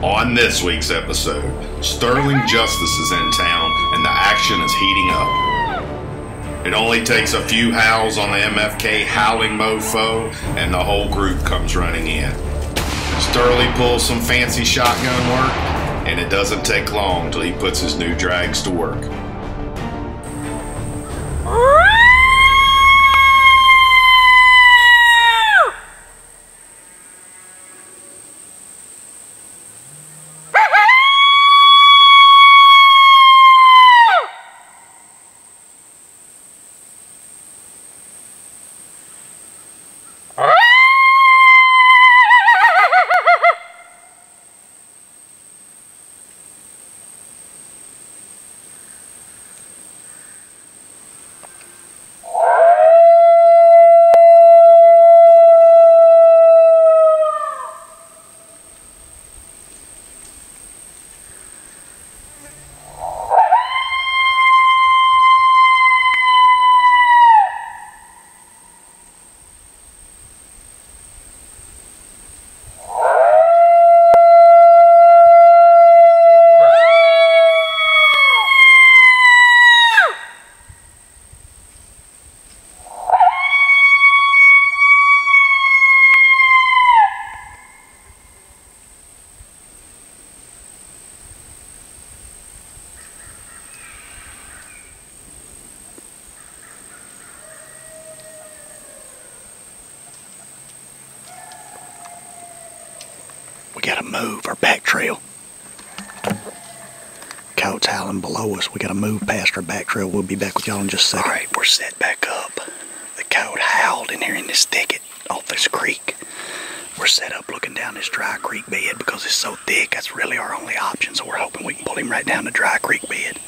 On this week's episode, Sterling Justice is in town and the action is heating up. It only takes a few howls on the MFK howling mofo and the whole group comes running in. Sterling pulls some fancy shotgun work and it doesn't take long till he puts his new drags to work. We gotta move our back trail. Coyotes howling below us. We gotta move past our back trail. We'll be back with y'all in just a second. Alright, we're set back up. The coyote howled in here in this thicket off this creek. We're set up looking down this dry creek bed because it's so thick. That's really our only option. So we're hoping we can pull him right down the dry creek bed.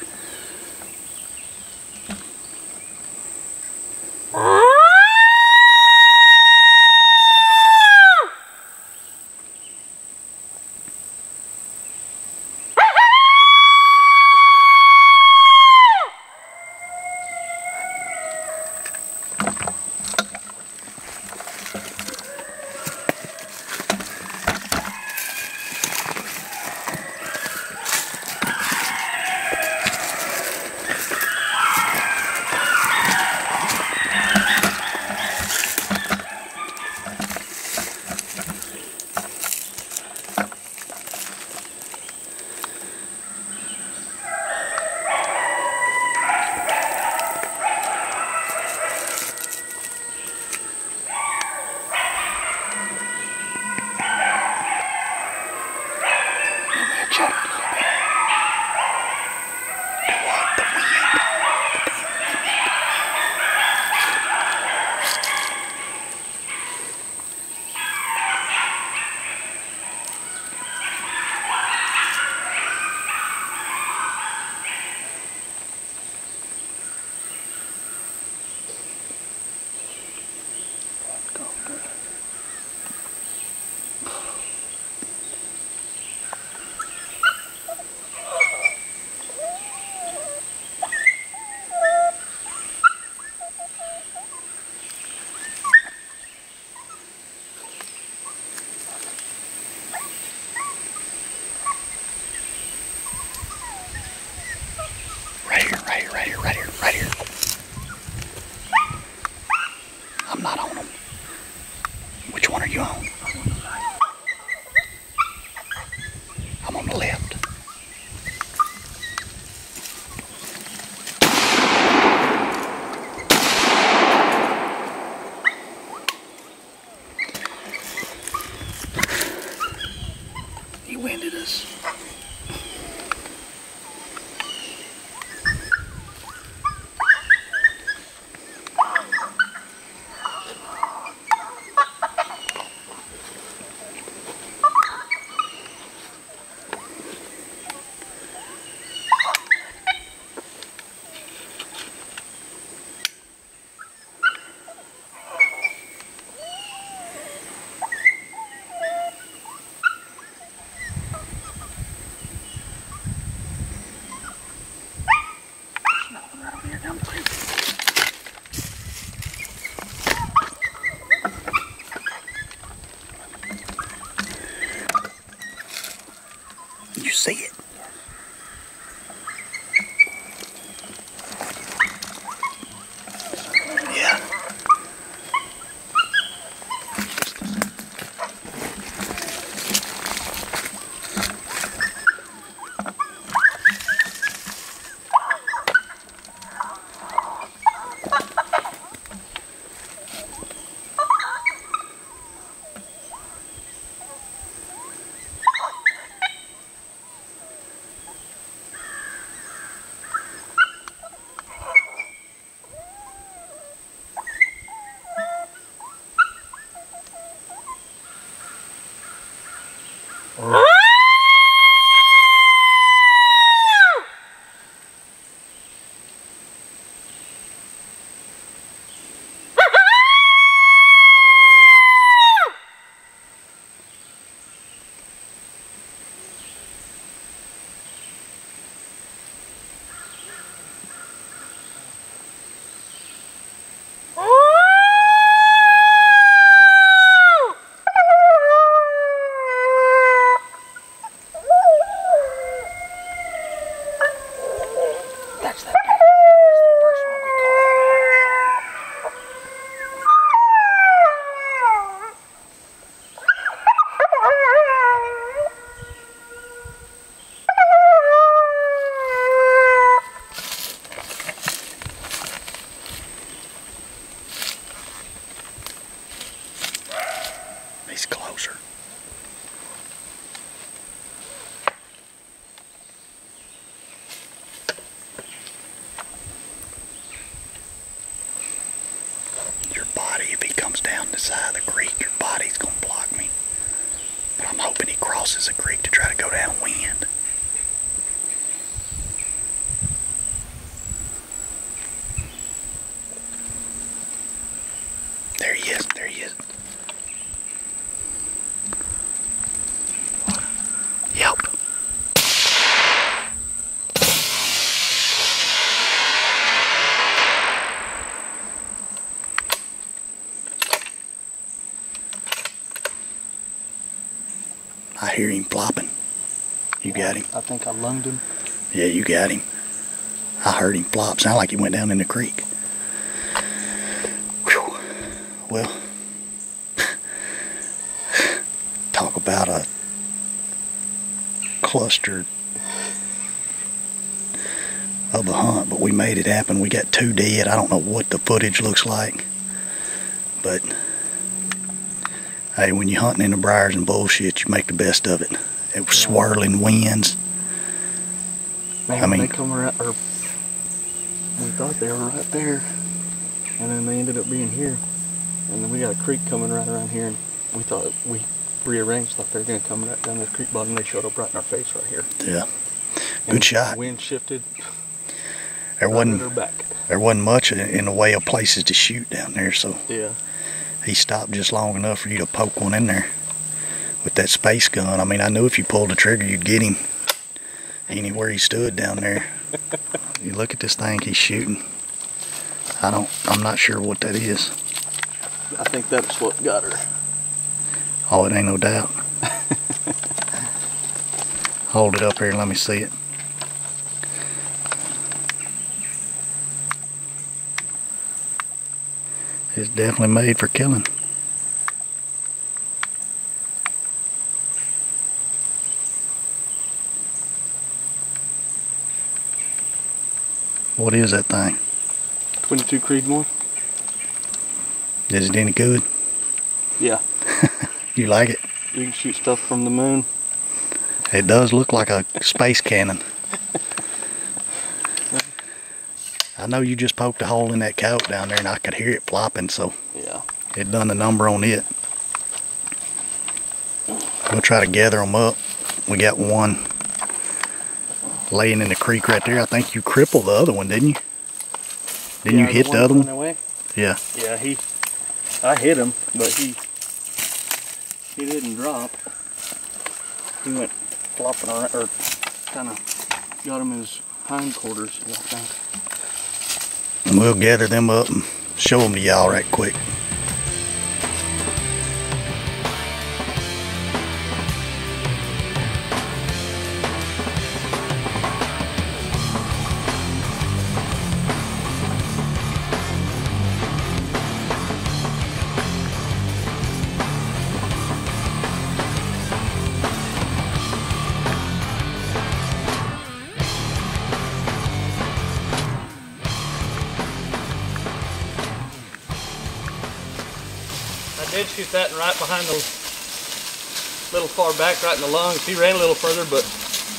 He's closer. Your body, if he comes down the side of the creek, your body's gonna block me. But I'm hoping he crosses the creek to try to go downwind. There he is, there he is. Yep. I hear him flopping. You got him? I think I lunged him. Yeah, you got him. I heard him flop. Sound like he went down in the creek. Whew. Well, talk about a cluster of a hunt, but we made it happen. We got 2 dead. I don't know what the footage looks like, but hey, when you're hunting in the briars and bullshit, you make the best of it. It was swirling winds. Man, I mean, they come around, or we thought they were right there, and then they ended up being here, and then we got a creek coming right around here, and we thought we rearranged, thought they were going to come right down this creek bottom, and they showed up right in our face right here. Yeah, and good shot. The wind shifted. There wasn't much in the way of places to shoot down there, so yeah, he stopped just long enough for you to poke one in there with that space gun. I mean, I knew if you pulled the trigger, you'd get him anywhere he stood down there. You look at this thing he's shooting. I'm not sure what that is. I think that's what got her. Oh, it ain't no doubt. Hold it up here and let me see it. It's definitely made for killing. What is that thing? 22 Creedmoor. Is it any good? Yeah. You like it? You can shoot stuff from the moon. It does look like a space cannon. I know you just poked a hole in that coat down there and I could hear it flopping, so yeah, it done the number on it. We'll try to gather them up. We got one laying in the creek right there. I think you crippled the other one, didn't you? Didn't you hit the other one? Yeah. Yeah, I hit him, but he didn't drop. He went flopping around, or kind of got him in his hindquarters, I think. And we'll gather them up and show them to y'all right quick. I did shoot that right behind those, little far back, right in the lungs. He ran a little further, but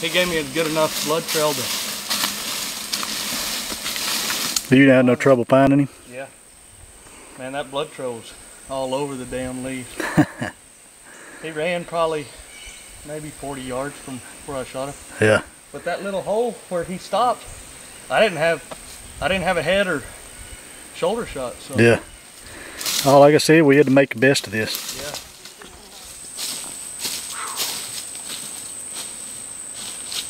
he gave me a good enough blood trail to... You didn't have no trouble finding him? Yeah. Man, that blood trail was all over the damn leaves. He ran probably maybe 40 yards from where I shot him. Yeah. But that little hole where he stopped, I didn't have a head or shoulder shot. So. Yeah. Oh, like I said, we had to make the best of this. Yeah.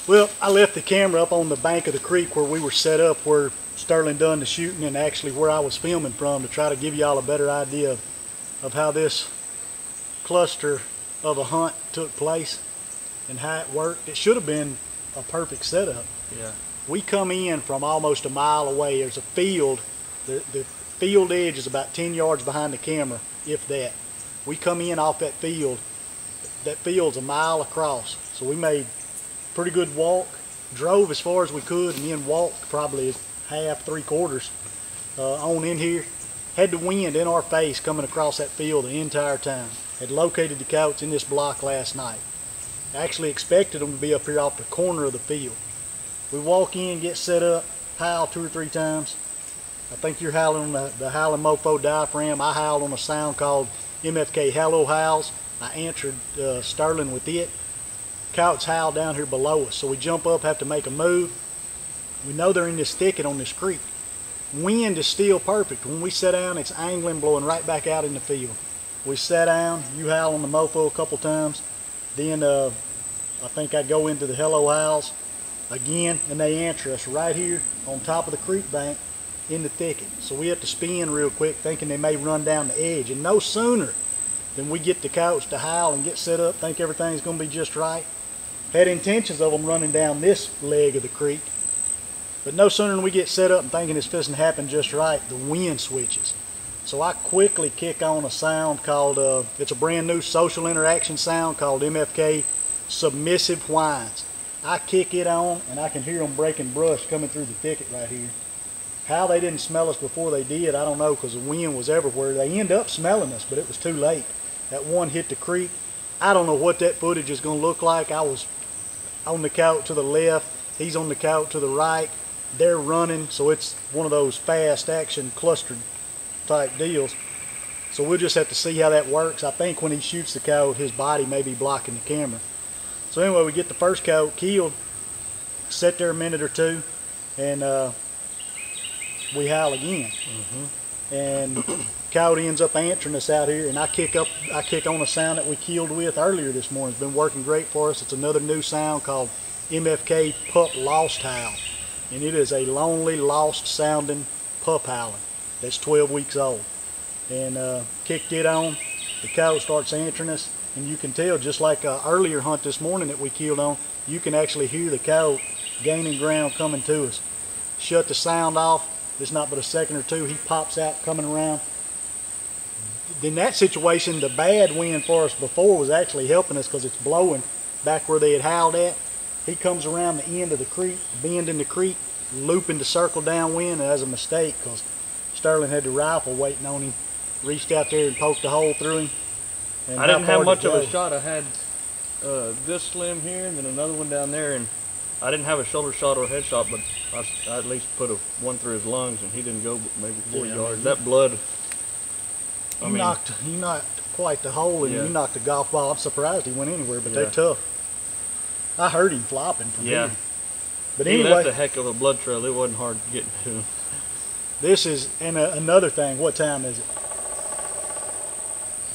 Well, I left the camera up on the bank of the creek where we were set up, where Sterling done the shooting, and actually where I was filming from, to try to give y'all a better idea of how this cluster of a hunt took place and how it worked. It should have been a perfect setup. Yeah. We come in from almost a mile away. There's a field. The field edge is about 10 yards behind the camera, if that. We come in off that field. That field's a mile across. So we made a pretty good walk, drove as far as we could, and then walked probably half, 3/4 on in here. Had the wind in our face coming across that field the entire time. had located the coyotes in this block last night. I actually expected them to be up here off the corner of the field. We walk in, get set up, howl 2 or 3 times. I think you're howling on the Howling Mofo diaphragm. I howled on a sound called MFK Hello Howls. I answered Sterling with it. Coyotes howl down here below us, so we jump up, have to make a move. We know they're in this thicket on this creek. Wind is still perfect. When we sit down, it's angling, blowing right back out in the field. We sat down, you howl on the Mofo a couple times. Then I think I go into the Hello Howls again, and they answer us right here on top of the creek bank in the thicket. So we have to spin real quick, thinking they may run down the edge. And no sooner than we get the coyotes to howl and get set up, think everything's going to be just right. Had intentions of them running down this leg of the creek. But no sooner than we get set up and thinking it's fixing to happen just right, the wind switches. So I quickly kick on a sound called, it's a brand new social interaction sound called MFK Submissive Whines. I kick it on and I can hear them breaking brush coming through the thicket right here. How they didn't smell us before they did, I don't know, because the wind was everywhere. They end up smelling us, but it was too late. That one hit the creek. I don't know what that footage is going to look like. I was on the coyote to the left. He's on the coyote to the right. They're running, so it's one of those fast action clustered type deals. So we'll just have to see how that works. I think when he shoots the coyote, his body may be blocking the camera. So anyway, we get the first coyote killed, sit there a minute or two, and we howl again. And coyote ends up answering us out here, and I kick on a sound that we killed with earlier this morning. It's been working great for us. It's another new sound called MFK Pup Lost Howl, and it is a lonely, lost sounding pup howling that's 12 weeks old. And kicked it on, the coyote starts answering us, and you can tell, just like an earlier hunt this morning that we killed on, you can actually hear the coyote gaining ground coming to us. Shut the sound off. It's not but a second or two, he pops out coming around. In that situation, the bad wind for us before was actually helping us because it's blowing back where they had howled at. He comes around the end of the creek, bend in the creek, looping to circle downwind, and as a mistake because Sterling had the rifle waiting on him, reached out there and poked a hole through him. I didn't have much of a shot. I had this slim here and then another one down there, and I didn't have a shoulder shot or a head shot, but I at least put one through his lungs, and he didn't go but maybe 40 yards. That blood, he knocked quite the hole, and he knocked a golf ball. I'm surprised he went anywhere, but they're tough. I heard him flopping from here. But anyway, he left a heck of a blood trail. It wasn't hard getting to him. This is, and another thing, what time is it?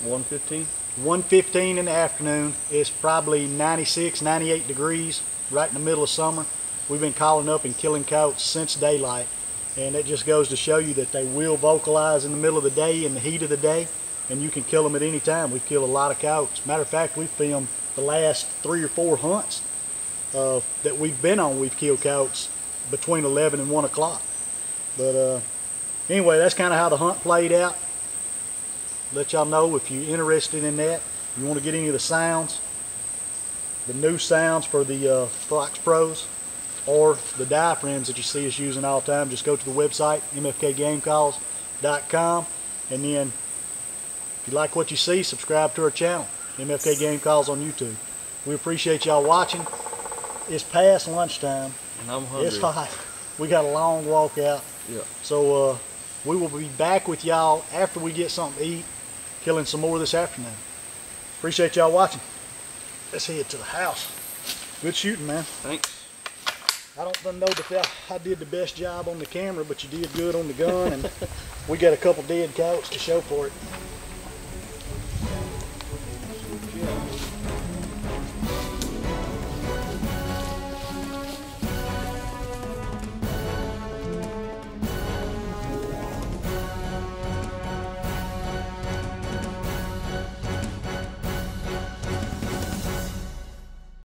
1:15? 1:15 in the afternoon. It's probably 96, 98 degrees, right in the middle of summer. We've been calling up and killing coyotes since daylight, and it just goes to show you that they will vocalize in the middle of the day, in the heat of the day, and you can kill them at any time. We've killed a lot of coyotes. Matter of fact, we've filmed the last 3 or 4 hunts that we've been on. We've killed coyotes between 11 and 1 o'clock. But anyway, that's kind of how the hunt played out. Let y'all know if you're interested in that. You want to get any of the sounds, the new sounds for the Fox Pros, or the diaphragms that you see us using all the time, just go to the website, mfkgamecalls.com, and then if you like what you see, subscribe to our channel, MFK Game Calls on YouTube. We appreciate y'all watching. It's past lunchtime. And I'm hungry. It's hot. We got a long walk out. Yeah. So we will be back with y'all after we get something to eat, killing some more this afternoon. Appreciate y'all watching. Let's head to the house. Good shooting, man. Thanks. I don't know that I did the best job on the camera, but you did good on the gun, and we got a couple dead coyotes to show for it.